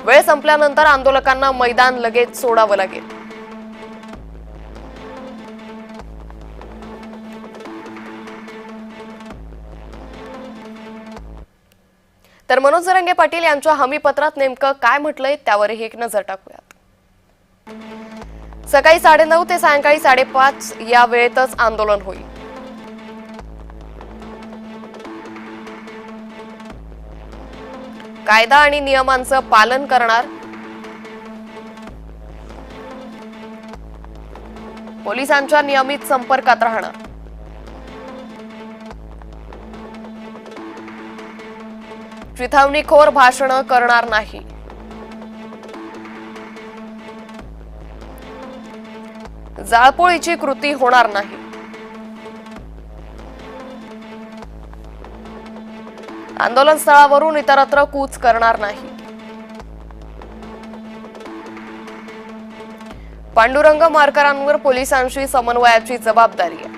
वेळ संपल्यानंतर आंदोलकांना मैदान लगेच सोडावं लागेल। तर मनोज जरांगे पाटील यांच्या हमीपत्रात नेमकं काय म्हटलंय त्यावरही एक नजर टाकूयात। सकाळी 9:30 ते सायंकाळी 5:30 या वेळेतच आंदोलन होईल। कायदा आणि नियमांचं पालन करणार, पोलिसांच्या नियमित संपर्कात राहणार, चिथावणीखोर भाषणं करणार नाही, जाळपोळीची कृती होणार नाही, आंदोलन स्थळावरून इतरत्र कूच करणार नाही, पांडुरंग मारकरांवर पोलिसांशी समन्वयाची जबाबदारी आहे,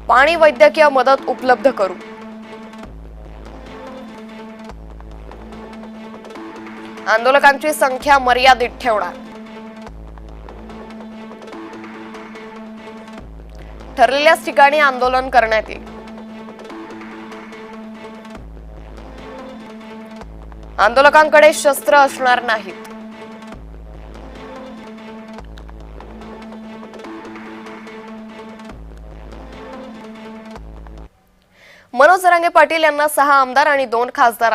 पाणी वैद्यकीय मदत उपलब्ध करू, आंदोलकांची संख्या मर्यादित ठेवणार, ठरलेल्याच ठिकाणी आंदोलन करण्यात येईल, आंदोलकांकडे शस्त्र असणार नाहीत, मनोज जरांगे पाटील यांना 6 आमदार आणि 2 खासदार